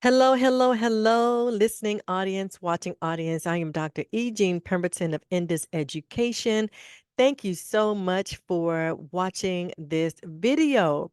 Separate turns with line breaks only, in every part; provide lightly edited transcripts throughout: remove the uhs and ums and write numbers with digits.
Hello, hello, hello, listening audience, watching audience. I am Dr. Jean Pemberton of Enda's Education. Thank you so much for watching this video.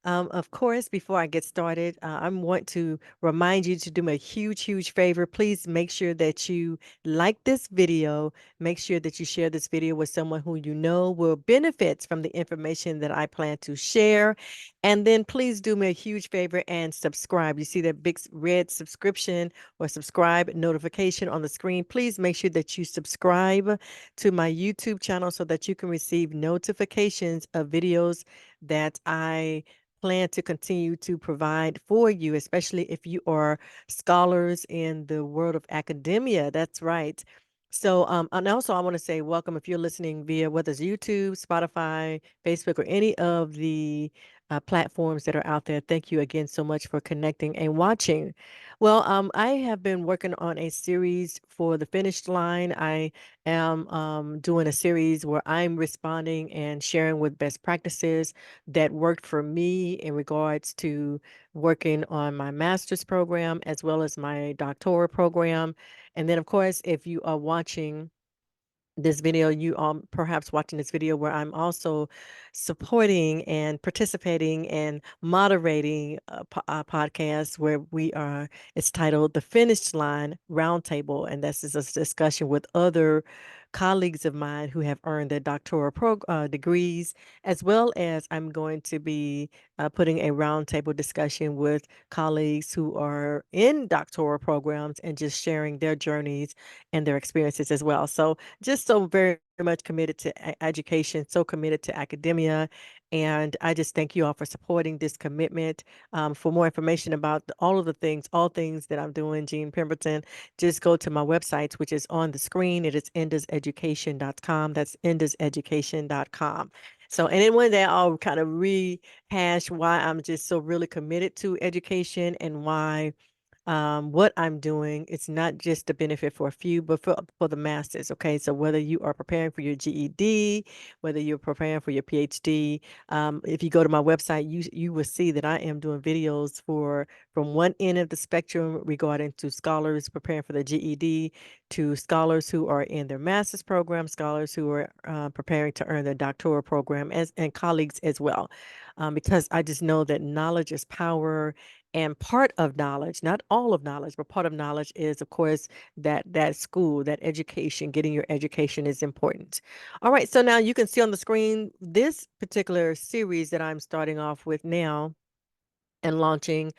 Of course, before I get started, I want to remind you to do me a huge, huge favor. Please make sure that you like this video. Make sure that you share this video with someone who you know will benefit from the information that I plan to share. And then please do me a huge favor and subscribe. You see that big red subscription or subscribe notification on the screen. Please make sure that you subscribe to my YouTube channel so that you can receive notifications of videos that I plan to continue to provide for you, especially if you are scholars in the world of academia. That's right. So, and also I want to say welcome if you're listening via whether it's YouTube, Spotify, Facebook, or any of the platforms that are out there. Thank you again so much for connecting and watching. Well, I have been working on a series for the finish line. I am doing a series where I'm responding and sharing with best practices that worked for me in regards to working on my master's program as well as my doctoral program. And then, of course, if you are watching this video, you are perhaps watching this video where I'm also supporting and participating and moderating a podcast where it's titled The Finish Line Roundtable. And this is a discussion with other colleagues of mine who have earned their doctoral degrees, as well as I'm going to be putting a roundtable discussion with colleagues who are in doctoral programs and just sharing their journeys and their experiences as well. So just so very much committed to education, so committed to academia. And I just thank you all for supporting this commitment. For more information about all of the things, all things that I'm doing, Jean Pemberton, just go to my website, which is on the screen. It is endaseducation.com. That's endaseducation.com. So, and then one day I'll kind of rehash why I'm just so really committed to education and why what I'm doing, it's not just a benefit for a few, but for the masses. Okay, so whether you are preparing for your GED, whether you're preparing for your PhD, if you go to my website, you will see that I am doing videos for from one end of the spectrum regarding to scholars preparing for the GED, to scholars who are in their master's program, scholars who are preparing to earn their doctoral program, and colleagues as well, because I just know that knowledge is power. And part of knowledge, not all of knowledge, but part of knowledge is, of course, that school, that education, getting your education is important. All right, so now you can see on the screen this particular series that I'm starting off with now and launching.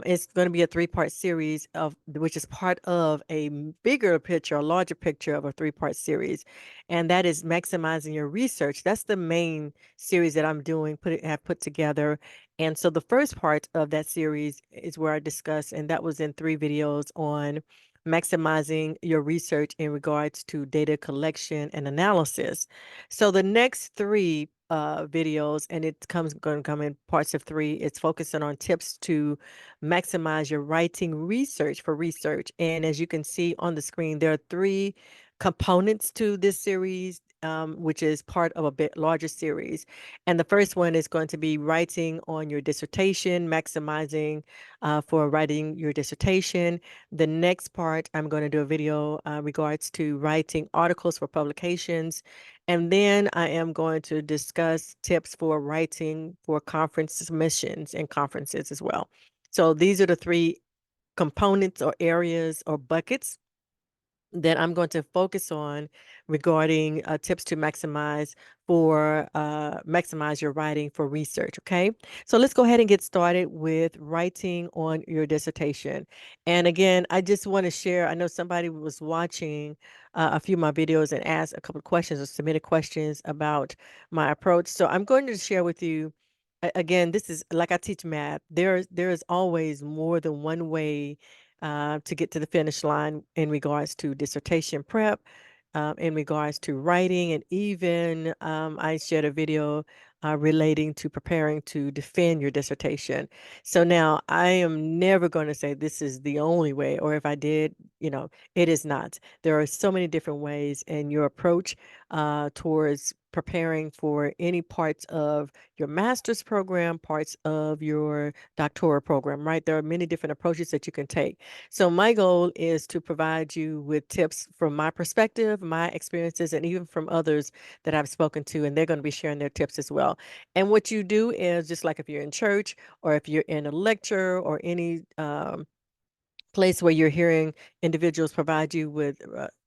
It's going to be a three-part series of which is part of a bigger picture, a larger picture of a three-part series, and that is maximizing your research. That's the main series that I'm doing, have put together. And so the first part of that series is where I discuss, and that was in 3 videos on maximizing your research in regards to data collection and analysis. So the next 3 videos, and it's going to come in parts of 3. It's focusing on tips to maximize your writing research for research. And as you can see on the screen, there are 3 components to this series, which is part of a bit larger series. And the first one is going to be writing on your dissertation, maximizing for writing your dissertation. The next part, I'm going to do a video regards to writing articles for publications. And then I am going to discuss tips for writing for conference submissions and conferences as well. So these are the 3 components or areas or buckets that I'm going to focus on regarding tips to maximize your writing for research. Okay, so let's go ahead and get started with writing on your dissertation. And again, I just want to share. I know somebody was watching a few of my videos and asked a couple of questions or submitted questions about my approach. So I'm going to share with you. Again, this is like I teach math. There is always more than one way to get to the finish line in regards to dissertation prep, in regards to writing, and even I shared a video relating to preparing to defend your dissertation. So now I am never going to say this is the only way, or if I did, it is not. There are so many different ways, and your approach towards preparing for any parts of your master's program, parts of your doctoral program, right? There are many different approaches that you can take. So, my goal is to provide you with tips from my perspective, my experiences, and even from others that I've spoken to, and they're going to be sharing their tips as well. And what you do is just like if you're in church or if you're in a lecture or any place where you're hearing individuals provide you with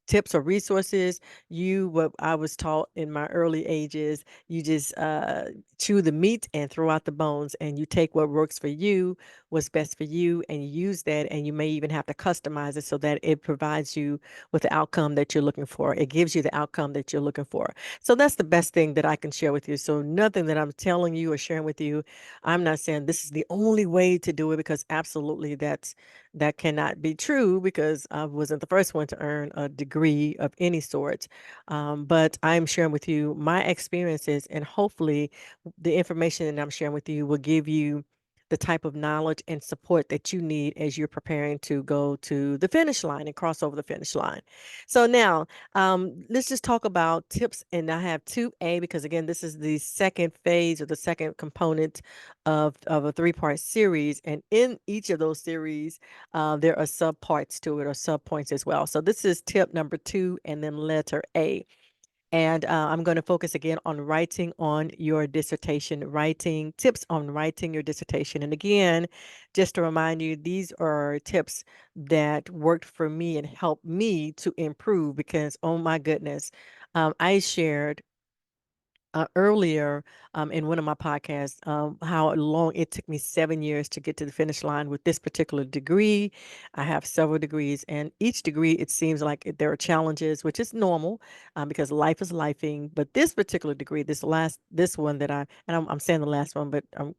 tips or resources, what I was taught in my early ages, you just chew the meat and throw out the bones, and you take what works for you, what's best for you, and you use that. And you may even have to customize it so that it provides you with the outcome that you're looking for. It gives you the outcome that you're looking for. So that's the best thing that I can share with you. So nothing that I'm telling you or sharing with you, I'm not saying this is the only way to do it, because absolutely that cannot be true, because I wasn't the first one to earn a degree of any sort. But I'm sharing with you my experiences, and hopefully, the information that I'm sharing with you will give you the type of knowledge and support that you need as you're preparing to go to the finish line and cross over the finish line. So, now let's just talk about tips. And I have 2A, because again, this is the second phase or the second component of a three-part series. And in each of those series, there are subparts to it, or subpoints as well. So this is tip number 2, and then letter A. And I'm going to focus again on writing on your dissertation, writing tips on writing your dissertation. And again, just to remind you, these are tips that worked for me and helped me to improve, because, oh my goodness, I shared earlier in one of my podcasts how long it took me 7 years to get to the finish line with this particular degree. I have several degrees, and each degree, it seems like there are challenges, which is normal, because life is lifing. But this particular degree, this one that I'm saying the last one, but I'm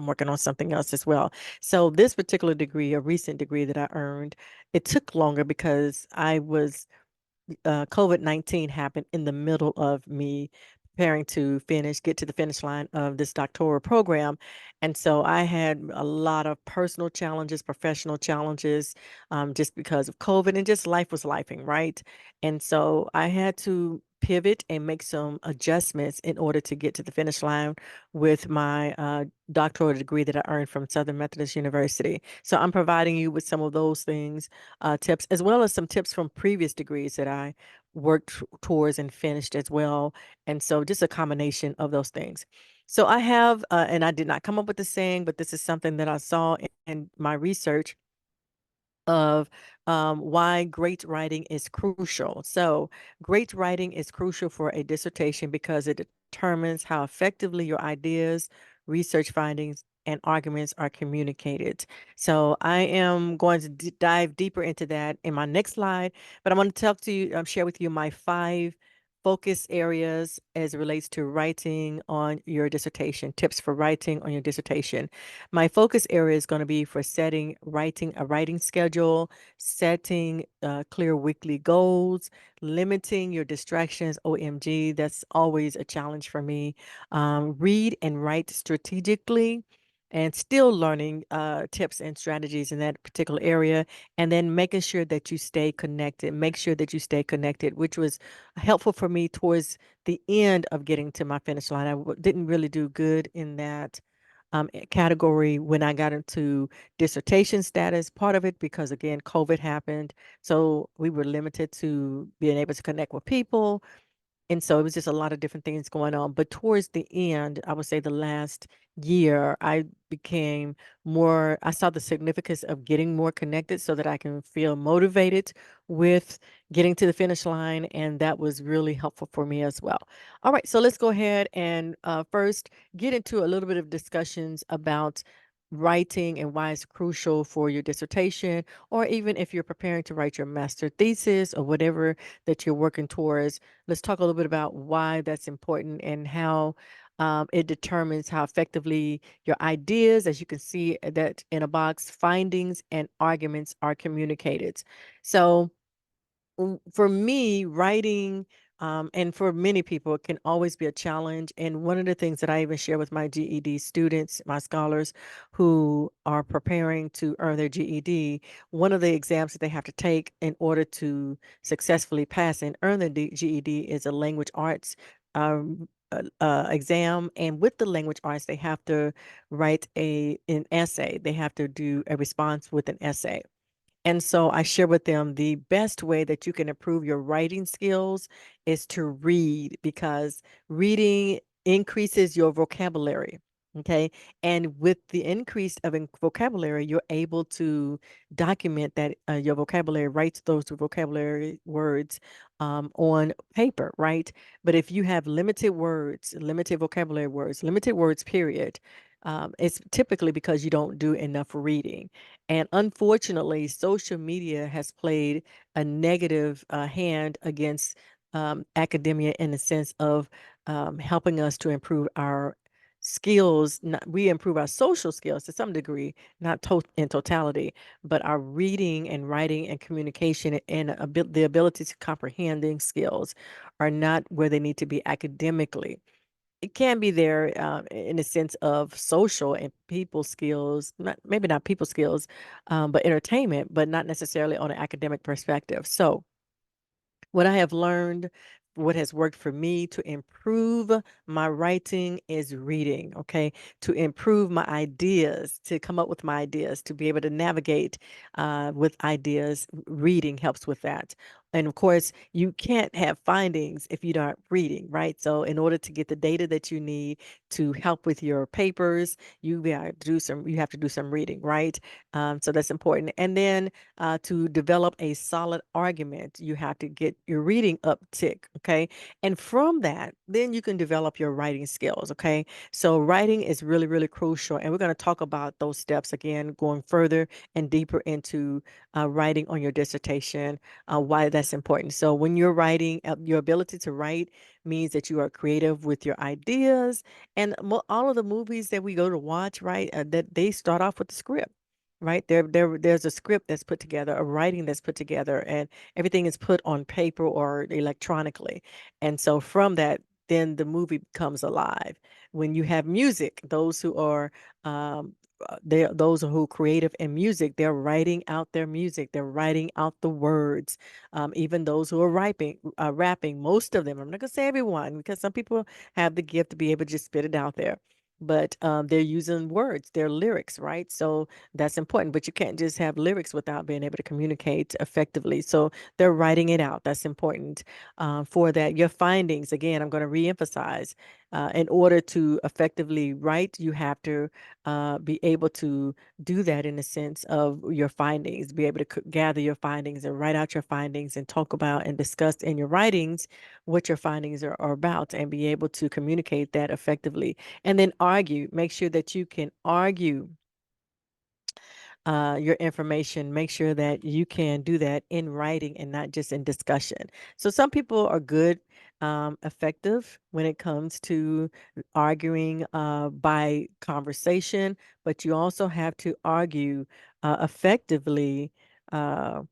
working on something else as well. So this particular degree, a recent degree that I earned, it took longer because COVID-19 happened in the middle of me preparing to get to the finish line of this doctoral program. And so I had a lot of personal challenges, professional challenges, just because of COVID, and just life was lifing, right? And so I had to pivot and make some adjustments in order to get to the finish line with my doctoral degree that I earned from Southern Methodist University. So I'm providing you with some of those things, tips, as well as some tips from previous degrees that I worked towards and finished as well. And so just a combination of those things. So I have, and I did not come up with the saying, but this is something that I saw in my research of why great writing is crucial. So, great writing is crucial for a dissertation because it determines how effectively your ideas, research findings, and arguments are communicated. So, I am going to dive deeper into that in my next slide, but I'm going to talk to you, share with you my 5 focus areas as it relates to writing on your dissertation, tips for writing on your dissertation. My focus area is going to be for writing a writing schedule, setting clear weekly goals, limiting your distractions. OMG, that's always a challenge for me. Read and write strategically, and still learning tips and strategies in that particular area. And then making sure that you stay connected. Make sure that you stay connected, which was helpful for me towards the end of getting to my finish line. Didn't really do good in that category when I got into dissertation status. Part of it because, again, COVID happened. So we were limited to being able to connect with people. And so it was just a lot of different things going on. But towards the end, I would say the last year, I saw the significance of getting more connected so that I can feel motivated with getting to the finish line. And that was really helpful for me as well. All right, so let's go ahead and first get into a little bit of discussions about writing and why it's crucial for your dissertation, or even if you're preparing to write your master thesis or whatever that you're working towards. Let's talk a little bit about why that's important and how it determines how effectively your ideas, as you can see that in a box, findings and arguments are communicated. So, for me, writing, and for many people, it can always be a challenge. And one of the things that I even share with my GED students, my scholars who are preparing to earn their GED, one of the exams that they have to take in order to successfully pass and earn their GED is a language arts. exam, and with the language arts, they have to write an essay. They have to do a response with an essay. And so I share with them the best way that you can improve your writing skills is to read, because reading increases your vocabulary. Okay. And with the increase of vocabulary, you're able to document that your vocabulary, writes those vocabulary words on paper, right? But if you have limited words, limited vocabulary words, limited words, period, it's typically because you don't do enough reading. And unfortunately, social media has played a negative hand against academia in the sense of helping us to improve our skills. We improve our social skills to some degree, not in totality, but our reading and writing and communication and the ability to comprehending skills are not where they need to be academically. It can be there in the sense of social and people skills, not maybe not people skills, but entertainment, but not necessarily on an academic perspective. So what I have learned, what has worked for me to improve my writing is reading, okay? To improve my ideas, to come up with my ideas, to be able to navigate with ideas, reading helps with that. And of course, you can't have findings if you're not reading, right? So, in order to get the data that you need to help with your papers, you have to do some reading, right? So that's important. And then to develop a solid argument, you have to get your reading uptick, okay? And from that, then you can develop your writing skills, okay? So writing is really, really crucial. And we're going to talk about those steps again, going further and deeper into writing on your dissertation, why that's important. So when you're writing, your ability to write means that you are creative with your ideas. And all of the movies that we go to watch, right, that they start off with the script, right? There's a script that's put together, a writing that's put together, and everything is put on paper or electronically. And so from that, then the movie comes alive. When you have music, those who are those who are creative in music, they're writing out their music, they're writing out the words. Even those who are rapping, most of them, I'm not gonna say everyone, because some people have the gift to be able to just spit it out there. But they're using words, they're lyrics, right? So that's important. But you can't just have lyrics without being able to communicate effectively. So they're writing it out. That's important for that. Your findings, again, I'm going to reemphasize. In order to effectively write, you have to be able to do that in the sense of your findings, be able to gather your findings and write out your findings and talk about and discuss in your writings what your findings are about, and be able to communicate that effectively. And then argue, make sure that you can argue your information. Make sure that you can do that in writing and not just in discussion. So some people are good, effective when it comes to arguing by conversation, but you also have to argue effectively. Uh,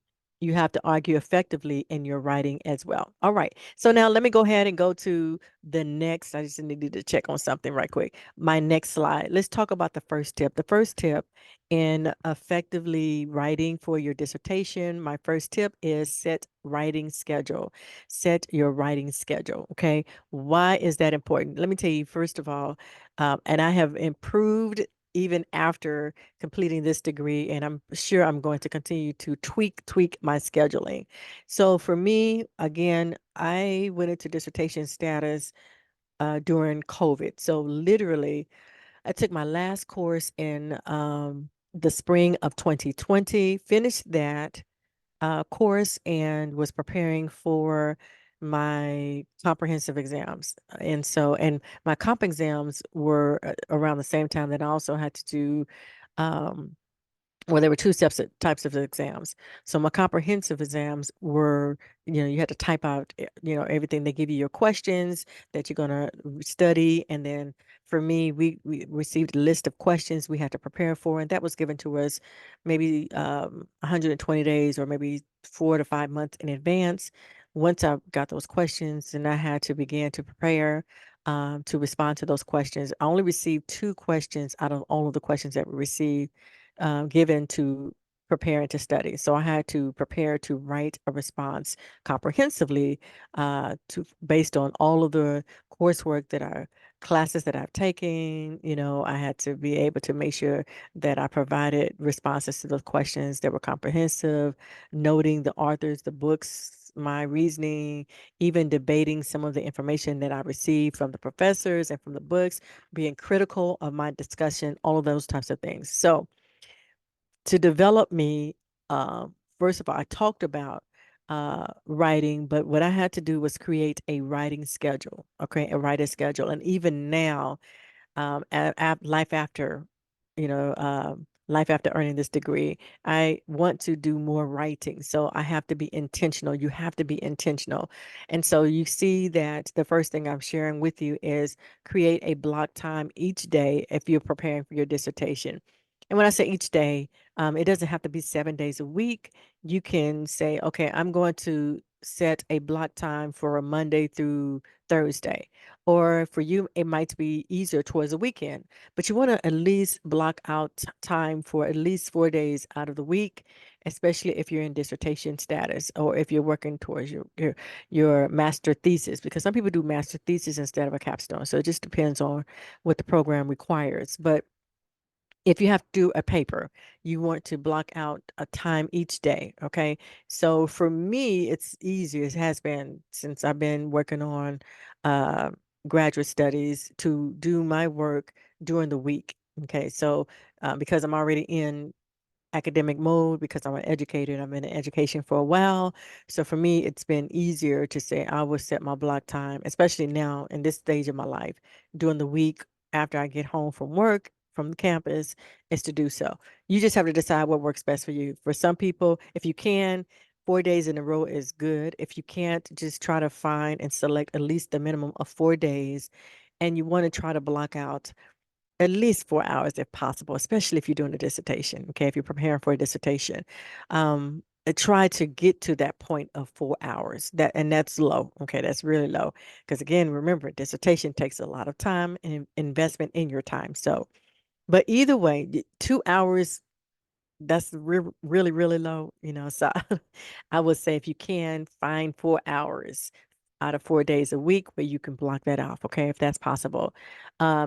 you have to argue effectively in your writing as well. All right. So now let me go ahead and go to the next. I just needed to check on something right quick. My next slide. Let's talk about the first tip. The first tip in effectively writing for your dissertation, my first tip is set writing schedule. Set your writing schedule. Okay. Why is that important? Let me tell you, first of all, and I have improved even after completing this degree, and I'm sure I'm going to continue to tweak my scheduling. So for me, again, I went into dissertation status during COVID. So literally, I took my last course in the spring of 2020, finished that course, and was preparing for my comprehensive exams. And my comp exams were around the same time that I also had to do um, well, there were two types of exams. So my comprehensive exams were, you had to type out, everything. They give you your questions that you're going to study. And then for me, we received a list of questions we had to prepare for. And that was given to us maybe 120 days or maybe 4 to 5 months in advance. Once I got those questions, and I had to begin to prepare to respond to those questions. I only received two questions out of all of the questions that we received given to preparing to study. So I had to prepare to write a response comprehensively to based on all of the coursework that I classes that I've taken. I had to be able to make sure that I provided responses to those questions that were comprehensive, noting the authors, the books, my reasoning, even debating some of the information that I received from the professors and from the books, being critical of my discussion, all of those types of things. So to develop me, uh, first of all, I talked about writing, but what I had to do was create a writing schedule, okay, a writing schedule. And even now, life after, life after earning this degree, I want to do more writing. So I have to be intentional. You have to be intentional. And so you see that the first thing I'm sharing with you is create a block time each day if you're preparing for your dissertation. And when I say each day, it doesn't have to be 7 days a week. You can say, okay, I'm going to set a block time for a Monday through Thursday. Or for you, it might be easier towards the weekend, but you want to at least block out time for at least 4 days out of the week, especially if you're in dissertation status or if you're working towards your master thesis, because some people do master thesis instead of a capstone. So it just depends on what the program requires. But if you have to do a paper, you want to block out a time each day. Okay. So for me, it's easier. It has been since I've been working on uh, graduate studies to do my work during the week. Okay. So because I'm already in academic mode because I'm an educator and I'm in education for a while. So for me, it's been easier to say I will set my block time, especially now in this stage of my life, during the week after I get home from work, from the campus, is to do so. You just have to decide what works best for you. For some people, if you can, 4 days in a row is good. If you can't, just try to find and select at least the minimum of 4 days. And you want to try to block out at least 4 hours if possible, especially if you're doing a dissertation. Okay, if you're preparing for a dissertation, try to get to that point of 4 hours. That's low. Okay, that's really low because again, remember, dissertation takes a lot of time and investment in your time. So, but either way, 2 hours, that's really, really low. So I would say if you can find 4 hours out of 4 days a week where you can block that off, okay, if that's possible.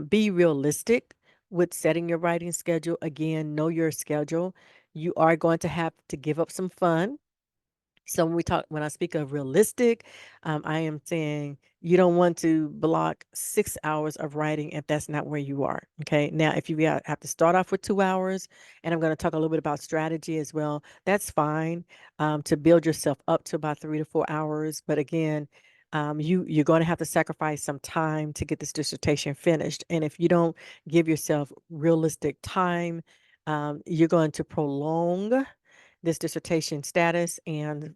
Be realistic with setting your writing schedule. Again, know your schedule. You are going to have to give up some fun. So when I speak of realistic, I am saying you don't want to block 6 hours of writing if that's not where you are. Okay. Now, if you have to start off with 2 hours, and I'm going to talk a little bit about strategy as well, that's fine to build yourself up to about 3 to 4 hours. But again, you're going to have to sacrifice some time to get this dissertation finished. And if you don't give yourself realistic time, you're going to prolong this dissertation status, and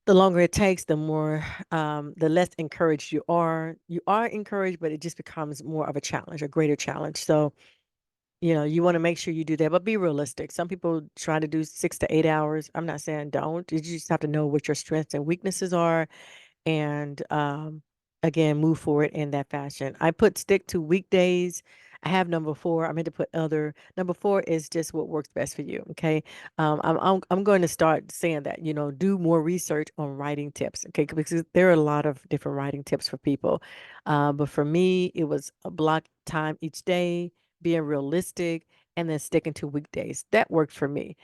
the longer it takes, the more the less encouraged you are encouraged, but it just becomes more of a challenge, a greater challenge. So you want to make sure you do that, but be realistic. Some people try to do 6 to 8 hours. I'm not saying don't. You just have to know what your strengths and weaknesses are, and again, move forward in that fashion. I put stick to weekdays. I have number four. I meant to put other. Number four is just what works best for you. Okay. I'm going to start saying that, do more research on writing tips. Okay. Because there are a lot of different writing tips for people. But for me, it was a block time each day, being realistic, and then sticking to weekdays. That worked for me.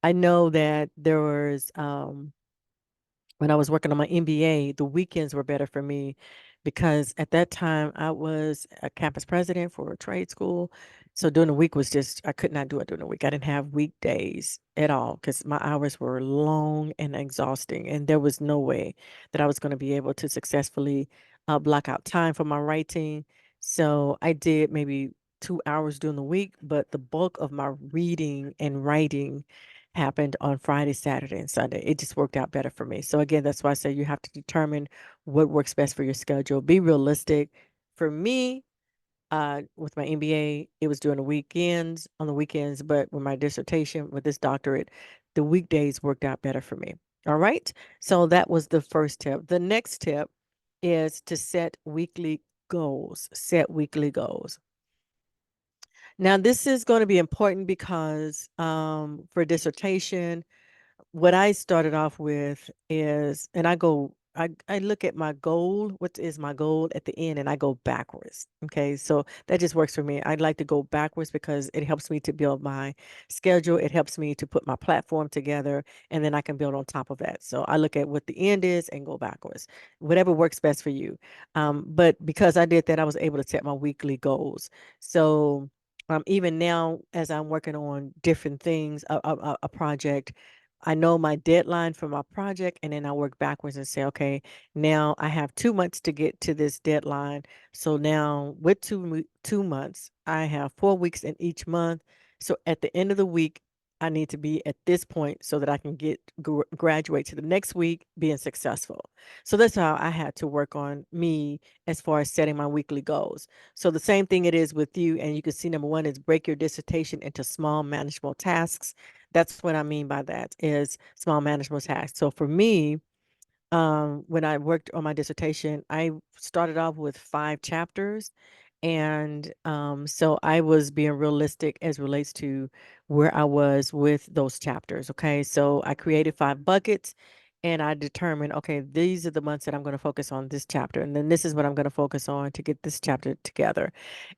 I know that there was, when I was working on my MBA, the weekends were better for me because at that time I was a campus president for a trade school. So during the week was just, I could not do it during the week. I didn't have weekdays at all because my hours were long and exhausting. And there was no way that I was going to be able to successfully block out time for my writing. So I did maybe 2 hours during the week, but the bulk of my reading and writing happened on Friday, Saturday, and Sunday. It just worked out better for me. So again, that's why I say you have to determine what works best for your schedule. Be realistic. For me, with my MBA, it was during the weekends, on the weekends, but with my dissertation, with this doctorate, the weekdays worked out better for me. All right. So that was the first tip. The next tip is to set weekly goals. Set weekly goals. Now, this is going to be important because for dissertation, what I started off with is, and I look at my goal, what is my goal at the end, and I go backwards. Okay, so that just works for me. I'd like to go backwards because it helps me to build my schedule. It helps me to put my platform together, and then I can build on top of that. So I look at what the end is and go backwards, whatever works best for you. But because I did that, I was able to set my weekly goals. So even now, as I'm working on different things, a project, I know my deadline for my project, and then I work backwards and say, okay, now I have 2 months to get to this deadline. So now with 2 months, I have 4 weeks in each month. So at the end of the week, I need to be at this point so that I can graduate to the next week being successful. So that's how I had to work on me as far as setting my weekly goals. So the same thing it is with you, and you can see number one is break your dissertation into small manageable tasks. That's what I mean by that is small manageable tasks. So for me, when I worked on my dissertation, I started off with 5 chapters. And so I was being realistic as relates to where I was with those chapters. Okay. So I created 5 buckets and I determined, okay, these are the months that I'm going to focus on this chapter. And then this is what I'm going to focus on to get this chapter together.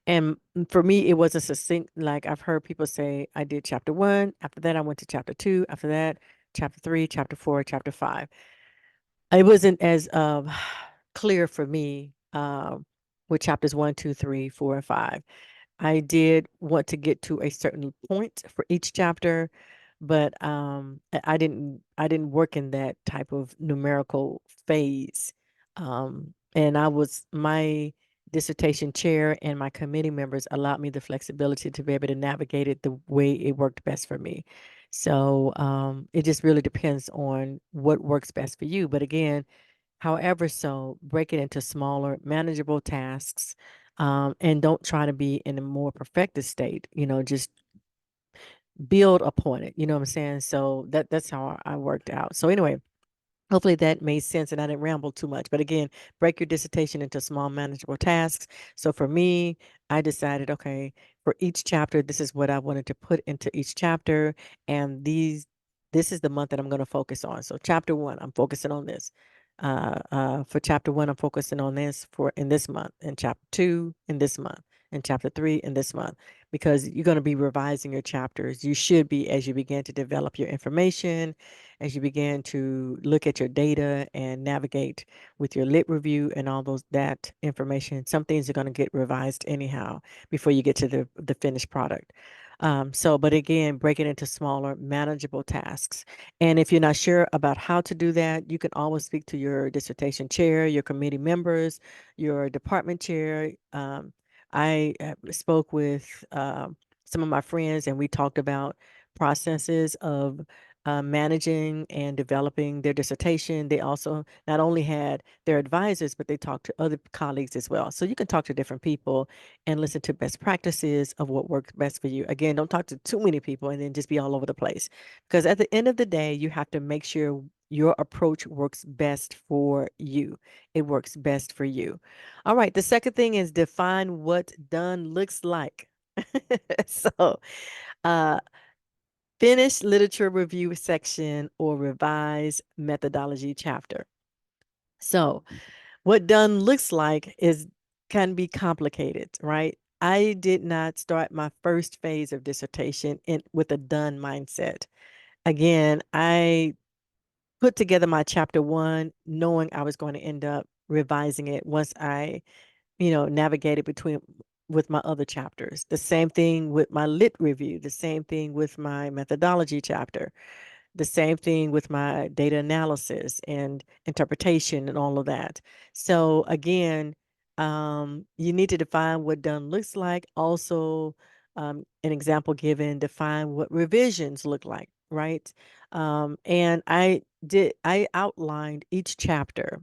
And for me, it was a succinct, like I've heard people say, I did chapter 1. After that, I went to chapter 2. After that, chapter 3, chapter 4, chapter 5. It wasn't as clear for me with chapters 1, 2, 3, 4, and 5. I did want to get to a certain point for each chapter, but I didn't work in that type of numerical phase. And I was my dissertation chair and my committee members allowed me the flexibility to be able to navigate it the way it worked best for me. So it just really depends on what works best for you. But again, however, so break it into smaller, manageable tasks, and don't try to be in a more perfected state. Just build upon it. You know what I'm saying? So that's how I worked out. So anyway, hopefully that made sense and I didn't ramble too much. But again, break your dissertation into small, manageable tasks. So for me, I decided, okay, for each chapter, this is what I wanted to put into each chapter. And this is the month that I'm going to focus on. So chapter 1, I'm focusing on this. For chapter 1, I'm focusing on this for in this month, and chapter 2 in this month, and chapter 3 in this month, because you're going to be revising your chapters. You should be as you begin to develop your information, as you begin to look at your data and navigate with your lit review and all those that information. Some things are going to get revised anyhow before you get to the finished product. But again, break it into smaller, manageable tasks. And if you're not sure about how to do that, you can always speak to your dissertation chair, your committee members, your department chair. I spoke with some of my friends, and we talked about processes of managing and developing their dissertation. They also not only had their advisors, but they talked to other colleagues as well. So you can talk to different people and listen to best practices of what works best for you. Again, don't talk to too many people and then just be all over the place. Because at the end of the day, you have to make sure your approach works best for you. It works best for you. All right. The second thing is define what done looks like. So, uh, finish literature review section or revise methodology chapter. So, what done looks like is can be complicated, right? I did not start my first phase of dissertation with a done mindset. Again, I put together my chapter 1 knowing I was going to end up revising it once I navigated between with my other chapters. The same thing with my lit review, the same thing with my methodology chapter, the same thing with my data analysis and interpretation and all of that. So again, you need to define what done looks like. Also, an example given, define what revisions look like, right? And I outlined each chapter,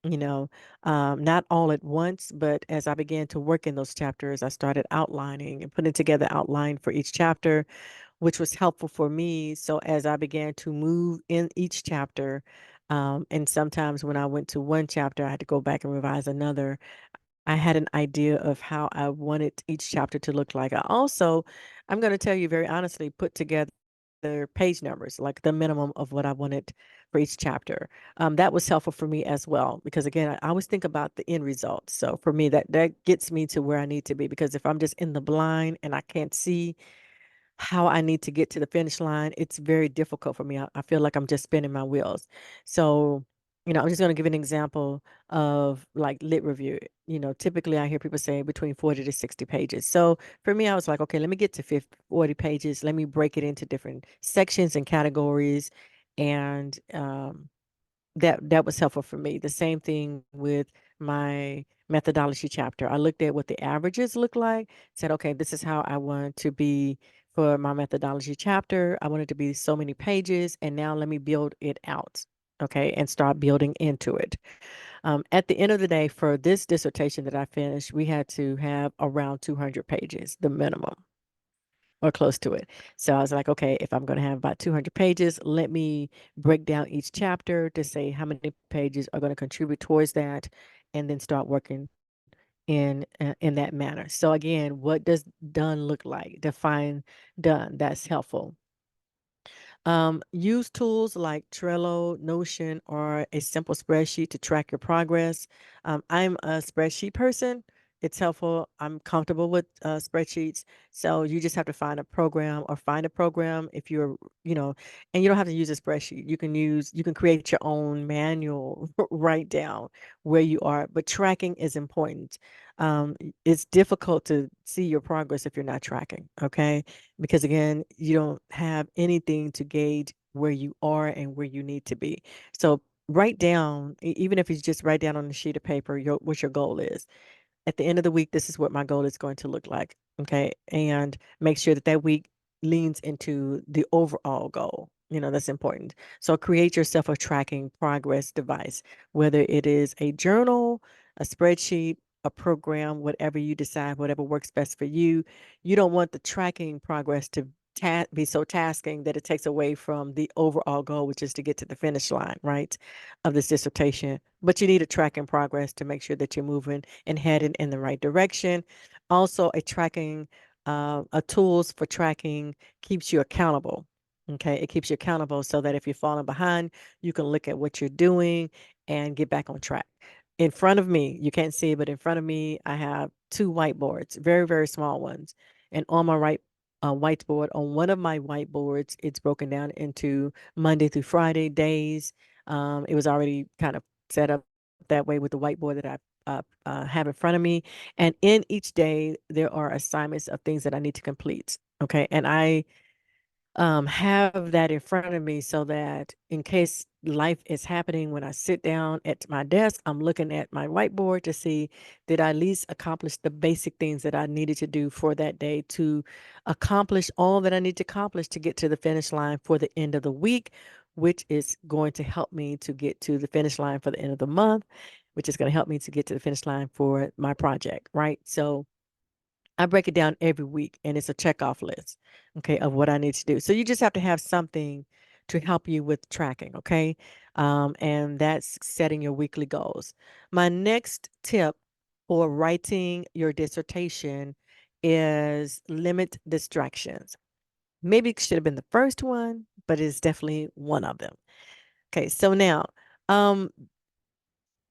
not all at once, but as I began to work in those chapters, I started outlining and putting together outline for each chapter, which was helpful for me. So as I began to move in each chapter, and sometimes when I went to one chapter, I had to go back and revise another. I had an idea of how I wanted each chapter to look like. I also, I'm going to tell you very honestly, put together page numbers, like the minimum of what I wanted for each chapter. That was helpful for me as well, because again, I always think about the end result. So for me, that gets me to where I need to be. Because if I'm just in the blind and I can't see how I need to get to the finish line, it's very difficult for me. I feel like I'm just spinning my wheels. So, I'm just going to give an example of like lit review. Typically I hear people say between 40 to 60 pages. So for me, I was like, okay, let me get to 50, 40 pages. Let me break it into different sections and categories. And that was helpful for me. The same thing with my methodology chapter. I looked at what the averages look like, said, okay, this is how I want to be for my methodology chapter. I want it to be so many pages, and now let me build it out. Okay, and start building into it. At the end of the day, for this dissertation that I finished, we had to have around 200 pages, the minimum or close to it. So I was like, okay, if I'm going to have about 200 pages, let me break down each chapter to say how many pages are going to contribute towards that, and then start working in that manner. So again, what does done look like? Define done. That's helpful. Use tools like Trello, Notion, or a simple spreadsheet to track your progress. I'm a spreadsheet person. It's helpful. I'm comfortable with spreadsheets. So you just have to find a program or find a program if you're, and you don't have to use a spreadsheet. You can create your own manual, write down where you are, but tracking is important. It's difficult to see your progress if you're not tracking. Okay, because again, you don't have anything to gauge where you are and where you need to be. So write down, even if you just write down on a sheet of paper, what your goal is. At the end of the week, this is what my goal is going to look like. Okay. And make sure that that week leans into the overall goal. That's important. So create yourself a tracking progress device, whether it is a journal, a spreadsheet, a program, whatever you decide, whatever works best for you. You don't want the tracking progress to be so tasking that it takes away from the overall goal, which is to get to the finish line, right, of this dissertation. But you need a tracking progress to make sure that you're moving and headed in the right direction. Also, a tools for tracking keeps you accountable. Okay, it keeps you accountable so that if you're falling behind, you can look at what you're doing and get back on track. In front of me, you can't see, but in front of me, I have two whiteboards, very, very small ones. And on my right whiteboard, on one of my whiteboards, it's broken down into Monday through Friday days. It was already kind of set up that way with the whiteboard that I have in front of me. And in each day, there are assignments of things that I need to complete. Okay. And I have that in front of me so that in case life is happening when I sit down at my desk, I'm looking at my whiteboard to see did I at least accomplish the basic things that I needed to do for that day to accomplish all that I need to accomplish to get to the finish line for the end of the week, which is going to help me to get to the finish line for the end of the month, which is going to help me to get to the finish line for my project, right? So I break it down every week and it's a checkoff list, okay, of what I need to do. So you just have to have something to help you with tracking, okay? And that's setting your weekly goals. My next tip for writing your dissertation is limit distractions. Maybe it should have been the first one, but it's definitely one of them. Okay, so now um,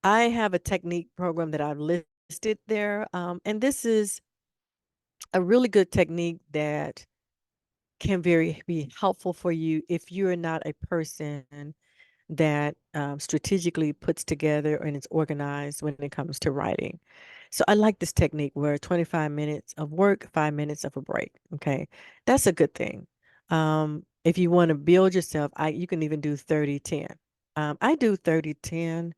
I have a technique program that I've listed there, and this is a really good technique that can very be helpful for you if you're not a person that strategically puts together and is organized when it comes to writing. So I like this technique where 25 minutes of work, 5 minutes of a break. Okay, that's a good thing. If you want to build yourself, you can even do 30-10. I do 30-10.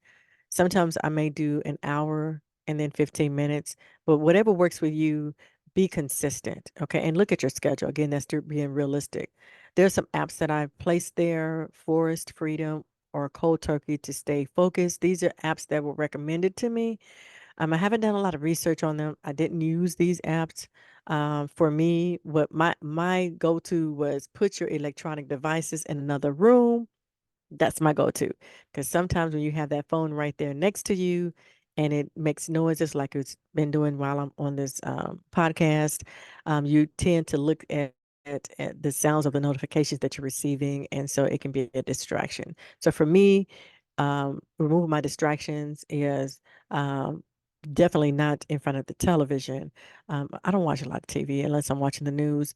Sometimes I may do an hour and then 15 minutes, but whatever works with you, be consistent. Okay. And look at your schedule. Again, that's being realistic. There's some apps that I've placed there, Forest Freedom or Cold Turkey to stay focused. These are apps that were recommended to me. I haven't done a lot of research on them. I didn't use these apps. For me, what my go-to was put your electronic devices in another room. That's my go-to, because sometimes when you have that phone right there next to you, and it makes noises like it's been doing while I'm on this podcast, you tend to look at the sounds of the notifications that you're receiving, and so it can be a distraction. So for me, removing my distractions is definitely not in front of the television. I don't watch a lot of TV unless I'm watching the news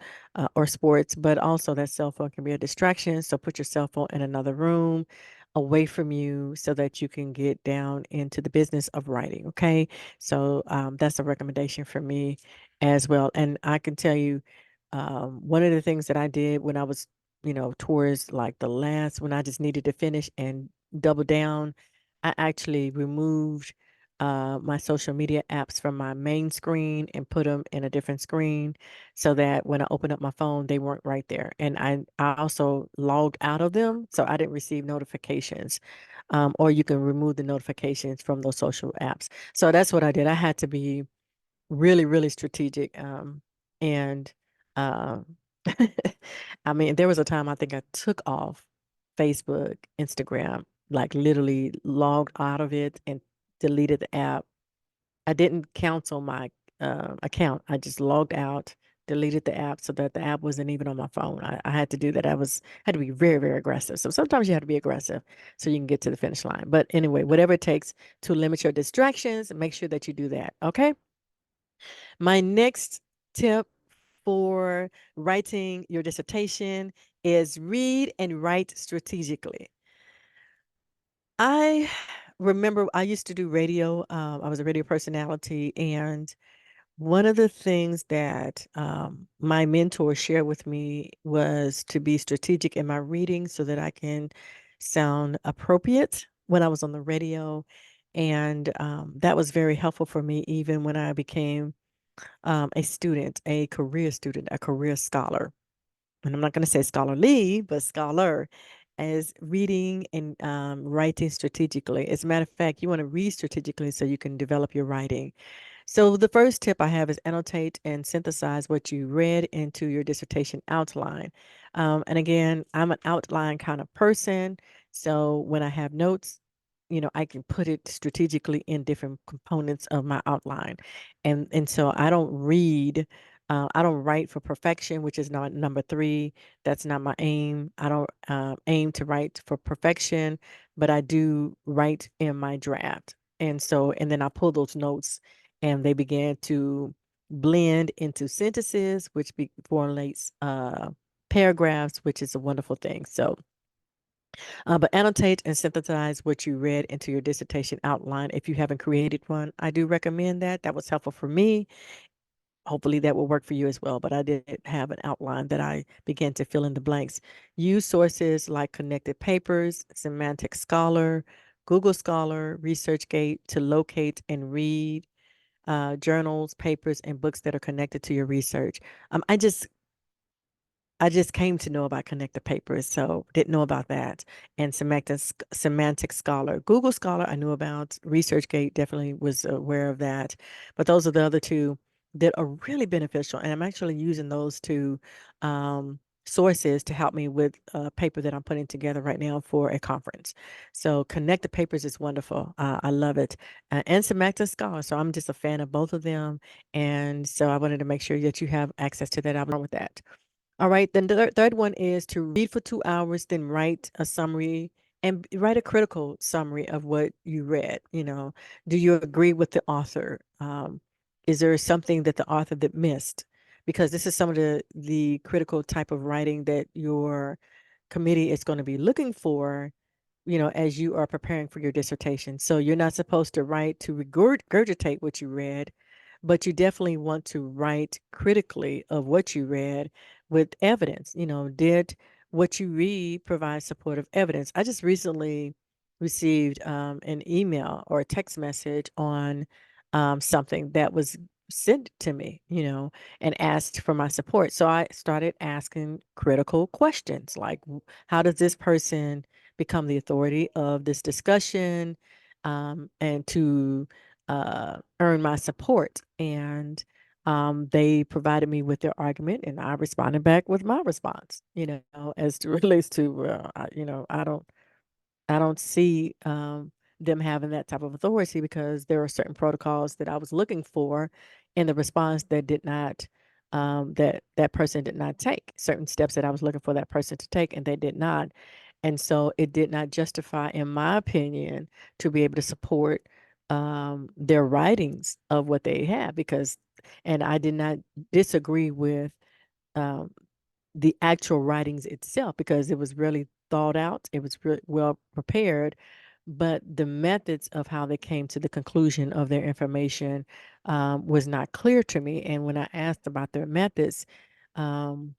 or sports, but also that cell phone can be a distraction. So put your cell phone in another room away from you so that you can get down into the business of writing. Okay. So that's a recommendation for me as well. And I can tell you, one of the things that I did when I was, towards like the last, when I just needed to finish and double down, I actually removed my social media apps from my main screen and put them in a different screen so that when I opened up my phone, they weren't right there. And I also logged out of them so I didn't receive notifications. Or you can remove the notifications from those social apps. So that's what I did. I had to be really, really strategic. And uh, I mean, there was a time I think I took off Facebook, Instagram, like literally logged out of it and deleted the app. I didn't cancel my account. I just logged out, deleted the app so that the app wasn't even on my phone. I had to do that. Had to be very, very aggressive. So sometimes you have to be aggressive so you can get to the finish line. But anyway, whatever it takes to limit your distractions, make sure that you do that. Okay. My next tip for writing your dissertation is read and write strategically. I remember I used to do radio. I was a radio personality, and one of the things that my mentor shared with me was to be strategic in my reading so that I can sound appropriate when I was on the radio. And that was very helpful for me, even when I became a student, a career student, a career scholar. And I'm not going to say scholarly, but scholar, as reading and writing strategically. As a matter of fact, you want to read strategically so you can develop your writing. So the first tip I have is annotate and synthesize what you read into your dissertation outline. And again, I'm an outline kind of person. So when I have notes, I can put it strategically in different components of my outline. And so I don't write for perfection, which is not number three. That's not my aim. I don't aim to write for perfection, but I do write in my draft. And then I pull those notes and they began to blend into sentences, which formulates paragraphs, which is a wonderful thing. So, but annotate and synthesize what you read into your dissertation outline. If you haven't created one, I do recommend that. That was helpful for me. Hopefully that will work for you as well. But I did have an outline that I began to fill in the blanks. Use sources like Connected Papers, Semantic Scholar, Google Scholar, ResearchGate to locate and read journals, papers, and books that are connected to your research. I just came to know about Connected Papers, so didn't know about that. And Semantic Scholar. Google Scholar, I knew about. ResearchGate, definitely was aware of that. But those are the other two that are really beneficial. And I'm actually using those two sources to help me with a paper that I'm putting together right now for a conference. So Connected Papers is wonderful. I love it. And Semantic Scholar. So I'm just a fan of both of them. And so I wanted to make sure that you have access to that. I was wrong with that. All right, then the third one is to read for 2 hours, then write a summary and write a critical summary of what you read. Do you agree with the author? Is there something that the author that missed? Because this is some of the critical type of writing that your committee is going to be looking for, as you are preparing for your dissertation. So you're not supposed to write to regurgitate what you read, but you definitely want to write critically of what you read with evidence. Did what you read provide supportive evidence? I just recently received an email or a text message on something that was sent to me, and asked for my support. So I started asking critical questions like, how does this person become the authority of this discussion, and to earn my support? And they provided me with their argument, and I responded back with my response. As to relates to, I don't see them having that type of authority because there are certain protocols that I was looking for in the response that did not that person did not take certain steps that I was looking for that person to take, and they did not. And so it did not justify, in my opinion, to be able to support their writings of what they had because, and I did not disagree with um, the actual writings itself because it was really thought out, it was really well prepared, but the methods of how they came to the conclusion of their information was not clear to me. And when I asked about their methods, um,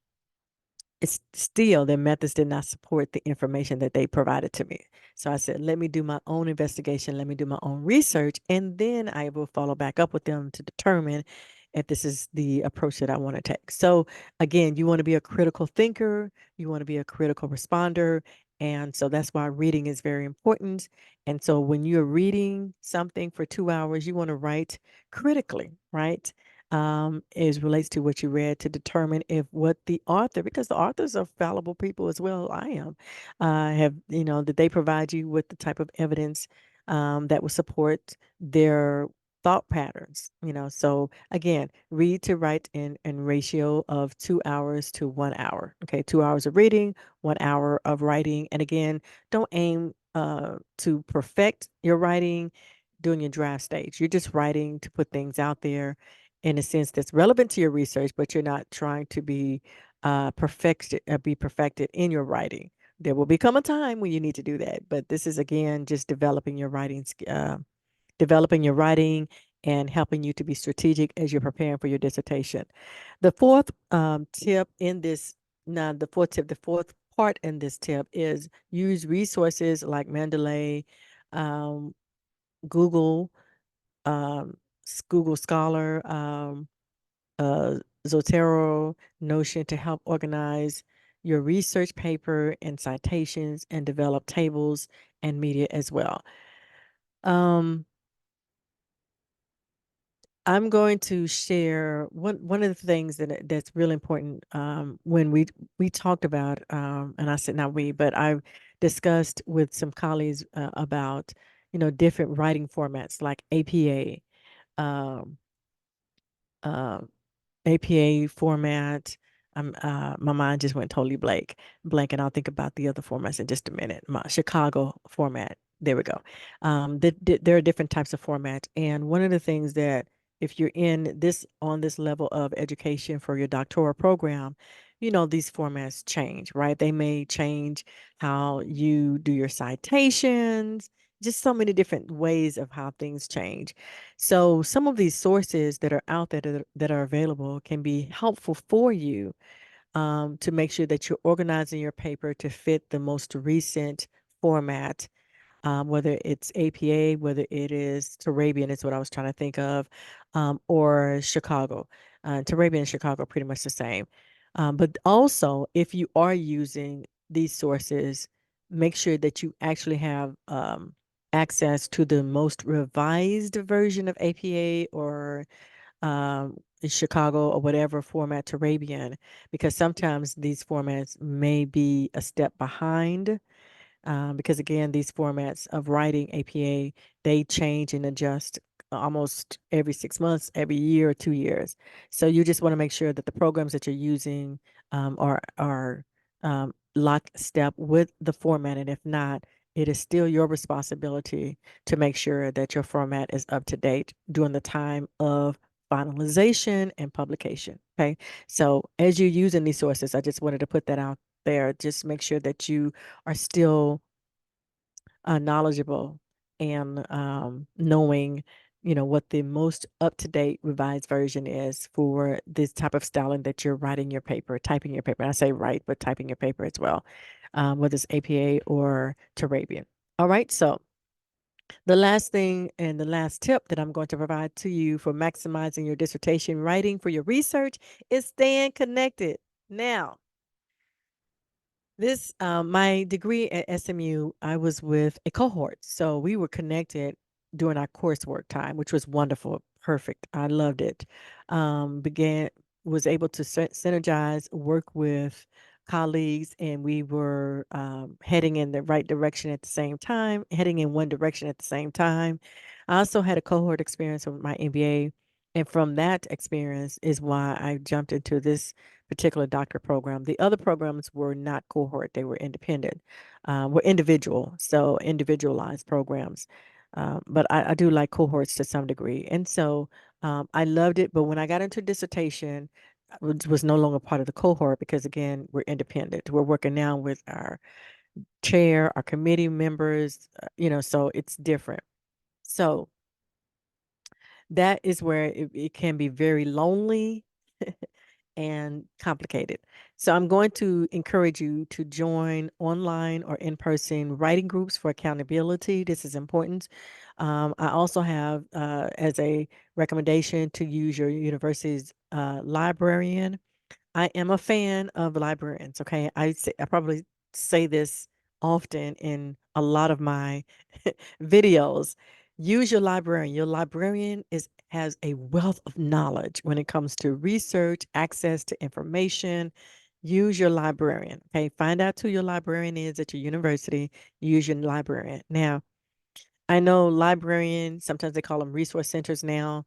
it's still their methods did not support the information that they provided to me. So I said, let me do my own investigation, let me do my own research, and then I will follow back up with them to determine if this is the approach that I want to take. So again, you want to be a critical thinker, you want to be a critical responder. And so that's why reading is very important. And so when you're reading something for 2 hours, you want to write critically, right? As relates to what you read to determine if what the author, because the authors are fallible people as well, I am, have, did they provide you with the type of evidence that will support their thought patterns, So again, read to write in ratio of 2 hours to 1 hour. Okay, 2 hours of reading, 1 hour of writing. And again, don't aim to perfect your writing during your draft stage. You're just writing to put things out there in a sense that's relevant to your research, but you're not trying to be perfected in your writing. There will become a time when you need to do that, but this is again just developing your writing and helping you to be strategic as you're preparing for your dissertation. The fourth tip in this, now the fourth part in this tip is use resources like Mendeley, um, Google, um, Google Scholar, uh, Zotero, Notion to help organize your research paper and citations and develop tables and media as well. Um, I'm going to share one of the things that's really important when we talked about and I said not we, but I discussed with some colleagues about different writing formats like APA, um, uh, APA format. My mind just went totally blank, and I'll think about the other formats in just a minute. My Chicago format. There we go. There are different types of formats, and one of the things that if you're in this on this level of education for your doctoral program, these formats change, right? They may change how you do your citations, just so many different ways of how things change. So some of these sources that are out there that are available can be helpful for you to make sure that you're organizing your paper to fit the most recent format, whether it's APA, whether it is Turabian, is what I was trying to think of, or Chicago. Turabian and Chicago are pretty much the same. But also, if you are using these sources, make sure that you actually have access to the most revised version of APA or Chicago or whatever format Turabian, because sometimes these formats may be a step behind because again, these formats of writing APA, they change and adjust almost every 6 months, every year or 2 years. So you just want to make sure that the programs that you're using are lockstep with the format, and if not, it is still your responsibility to make sure that your format is up to date during the time of finalization and publication. Okay, so as you're using these sources, I just wanted to put that out there. Just make sure that you are still knowledgeable and knowing, what the most up-to-date revised version is for this type of styling that you're writing your paper, typing your paper. And I say write, but typing your paper as well, whether it's APA or Turabian. All right, so the last thing and the last tip that I'm going to provide to you for maximizing your dissertation writing for your research is staying connected. Now, my degree at SMU, I was with a cohort. So we were connected during our coursework time, which was wonderful. Perfect. I loved it. Was able to synergize, work with colleagues, and we were heading in the right direction at the same time, heading in one direction at the same time. I also had a cohort experience with my MBA, and from that experience is why I jumped into this particular doctor program. The other programs were not cohort; they were independent, were individual, so individualized programs. But I do like cohorts to some degree, and so I loved it. But when I got into dissertation, which was no longer part of the cohort because again we're independent, we're working now with our chair, our committee members, so it's different. So that is where it can be very lonely and complicated. So I'm going to encourage you to join online or in-person writing groups for accountability. This is important. I also have as a recommendation to use your university's librarian. I am a fan of librarians, okay? I probably say this often in a lot of my videos. Use your librarian. Your librarian has a wealth of knowledge when it comes to research, access to information. Use your librarian, okay? Find out who your librarian is at your university. Use your librarian. Now, I know librarians, sometimes they call them resource centers now,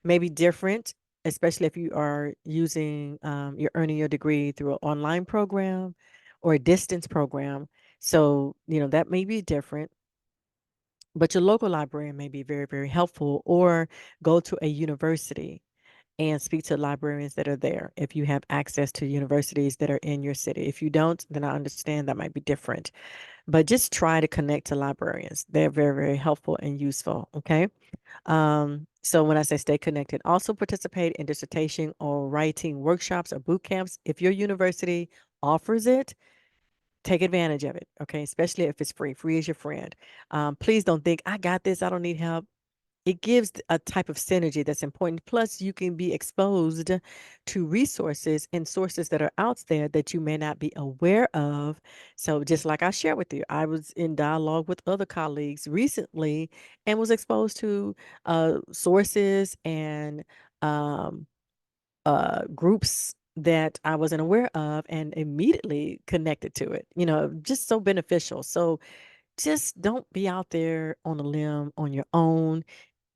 maybe different, especially if you are using, you're earning your degree through an online program or a distance program. So, that may be different, but your local librarian may be very, very helpful, or go to a university and speak to librarians that are there if you have access to universities that are in your city. If you don't, then I understand that might be different. But just try to connect to librarians. They're very, very helpful and useful. Okay. So when I say stay connected, also participate in dissertation or writing workshops or boot camps. If your university offers it, take advantage of it. Okay. Especially if it's free. Free is your friend. Please don't think, I got this, I don't need help. It gives a type of synergy that's important. Plus, you can be exposed to resources and sources that are out there that you may not be aware of. So, just like I shared with you, I was in dialogue with other colleagues recently and was exposed to sources and um, groups that I wasn't aware of and immediately connected to it. Just so beneficial. So, just don't be out there on a limb on your own.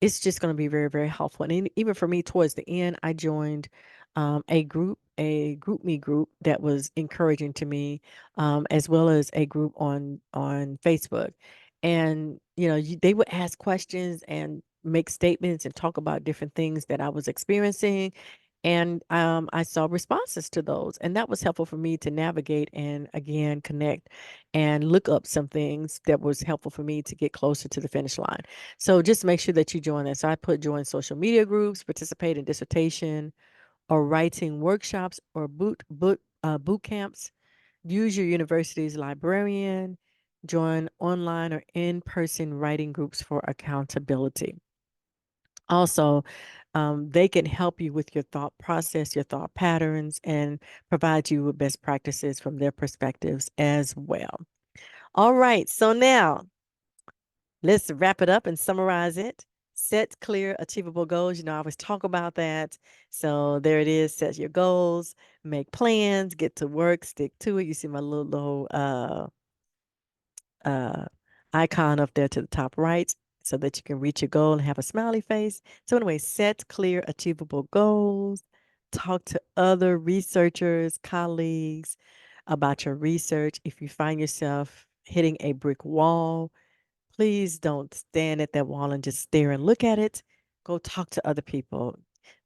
It's just going to be very, very helpful. And even for me, towards the end, I joined a group me group that was encouraging to me, as well as a group on Facebook. And they would ask questions and make statements and talk about different things that I was experiencing. And I saw responses to those, and that was helpful for me to navigate and again connect and look up some things that was helpful for me to get closer to the finish line. So just make sure that you join that. So I put join social media groups, participate in dissertation or writing workshops or boot camps. Use your university's librarian. Join online or in-person writing groups for accountability. Also, they can help you with your thought process, your thought patterns, and provide you with best practices from their perspectives as well. All right, so now let's wrap it up and summarize it. Set clear, achievable goals. I always talk about that. So there it is. Set your goals, make plans, get to work, stick to it. You see my little uh, icon up there to the top right so that you can reach your goal and have a smiley face. So, anyway, set clear, achievable goals. Talk to other researchers, colleagues about your research. If you find yourself hitting a brick wall, please don't stand at that wall and just stare and look at it. Go talk to other people.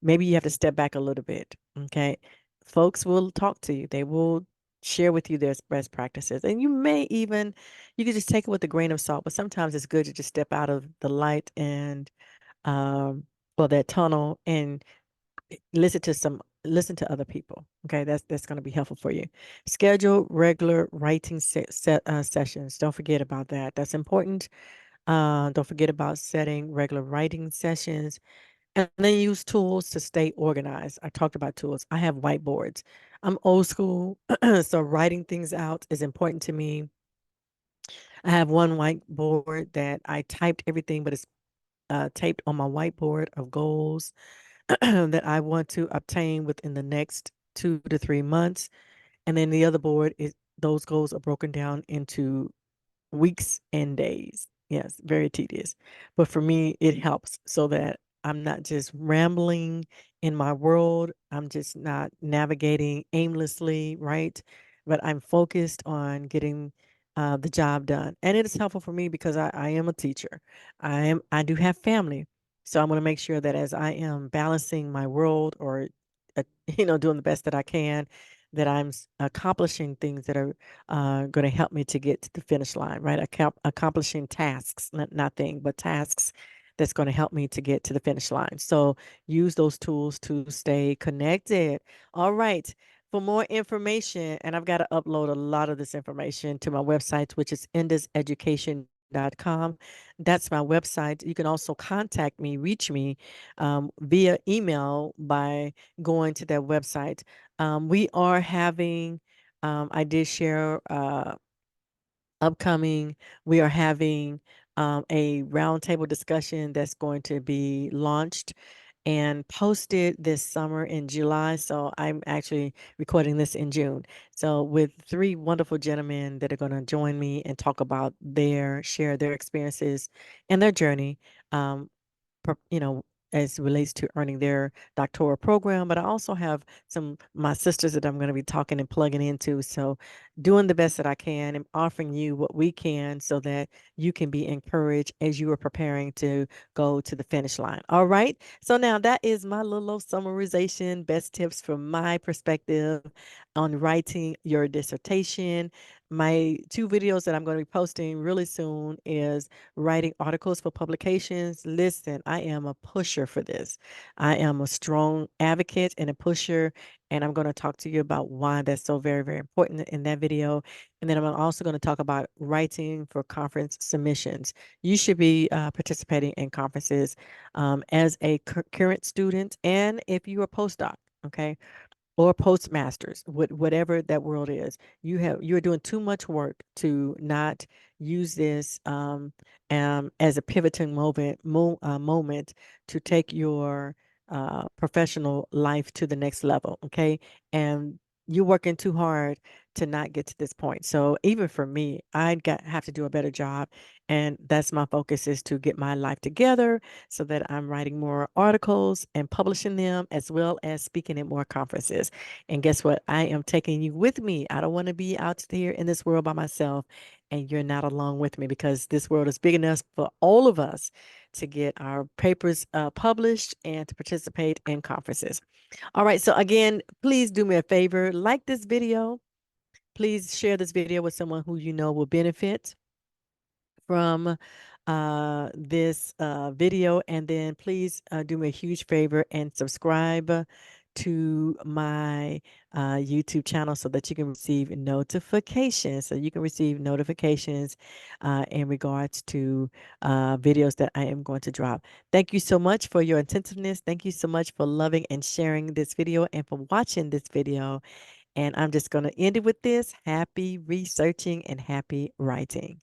Maybe you have to step back a little bit. Okay. Folks will talk to you. They will share with you their best practices. And you can just take it with a grain of salt, but sometimes it's good to just step out of the light and, um, well, that tunnel and listen to other people. Okay. That's going to be helpful for you. Schedule regular writing sessions. Don't forget about that. That's important. Don't forget about setting regular writing sessions, and then use tools to stay organized. I talked about tools. I have whiteboards. I'm old school, so writing things out is important to me. I have one whiteboard that I typed everything, but it's taped on my whiteboard of goals that I want to obtain within the next 2 to 3 months. And then the other board is those goals are broken down into weeks and days. Yes, very tedious. But for me, it helps so that I'm not just rambling in my world. I'm just not navigating aimlessly, right? But I'm focused on getting the job done. And it is helpful for me because I am a teacher. I do have family. So I'm going to make sure that as I am balancing my world or uh, doing the best that I can, that accomplishing things that are going to help me to get to the finish line, right? Accomplishing tasks, not things, but tasks that's going to help me to get to the finish line. So use those tools to stay connected. All right. For more information, and I've got to upload a lot of this information to my website, which is endaseducation.com. That's my website. You can also contact me, reach me via email by going to that website. We are having, I did share upcoming, we are having a roundtable discussion that's going to be launched and posted this summer in July. So I'm actually recording this in June. So with three wonderful gentlemen that are going to join me and talk about share their experiences and their journey. Um, per- you know, as it relates to earning their doctoral program, but I also have some my sisters that I'm going to be talking and plugging into. So, doing the best that I can and offering you what we can so that you can be encouraged as you are preparing to go to the finish line. All right. So now that is my little summarization, best tips from my perspective on writing your dissertation. My two videos that I'm going to be posting really soon is writing articles for publications. Listen, I am a pusher for this. I am a strong advocate and a pusher, and I'm going to talk to you about why that's so very, very important in that video. And then I'm also going to talk about writing for conference submissions. You should be participating in conferences as a current student, and if you're a postdoc, okay, or postmasters, whatever that world is. You're doing too much work to not use this as a pivoting moment to take your professional life to the next level. Okay, and you're working too hard to not get to this point. So even for me, have to do a better job, and that's my focus, is to get my life together so that I'm writing more articles and publishing them, as well as speaking at more conferences. And guess what? I am taking you with me. I don't want to be out here in this world by myself, and you're not along with me, because this world is big enough for all of us to get our papers published and to participate in conferences. All right. So, again, please do me a favor, like this video. Please share this video with someone who you know will benefit from this video. And then please do me a huge favor and subscribe to my YouTube channel so that you can receive notifications. So you can receive notifications in regards to videos that I am going to drop. Thank you so much for your attentiveness. Thank you so much for loving and sharing this video and for watching this video. And I'm just going to end it with this: happy researching and happy writing.